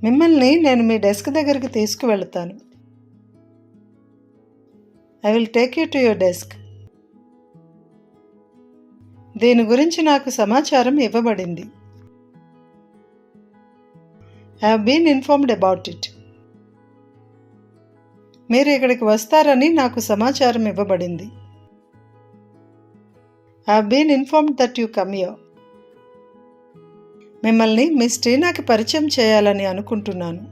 మిమ్మల్ని నేను మీ డెస్క్ దగ్గరికి తీసుకువెళతాను. I will take you to your desk. దీని గురించి నాకు సమాచారం ఇవ్వబడింది. I have been informed about it. మీరు ఇక్కడికి వస్తారని నాకు సమాచారం ఇవ్వబడింది. I have been informed that you come here. మిమ్మల్ని మిస్ టీనాకి పరిచయం చేయాలని అనుకుంటున్నాను.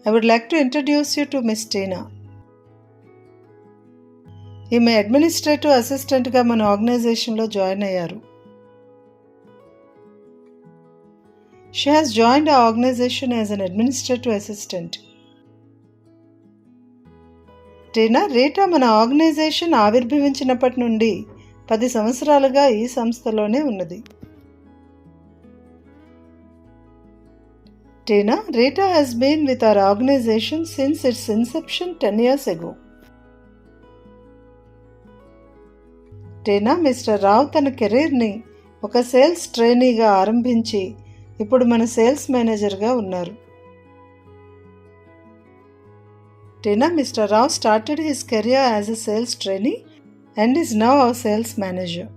I would like to introduce you to miss Tina. ఈమె అడ్మినిస్ట్రేటివ్ అసిస్టెంట్గా మన ఆర్గనైజేషన్లో జాయిన్ అయ్యారు. She has joined our organization as an administrative assistant. Tina, Rita మన ఆర్గనైజేషన్ ఆవిర్భవించినప్పటి నుండి 10 సంవత్సరాలుగా ఈ సంస్థలోనే ఉన్నది. టీనా, Rita has been with our organization since its inception 10 years ago. Tina, mister Rao తన కెరీర్ని ఒక సేల్స్ ట్రైనీగా ఆరంభించి ఇప్పుడు మన సేల్స్ మేనేజర్గా ఉన్నారు. Tina, mister Rao started his career as a sales trainee and is now our sales manager.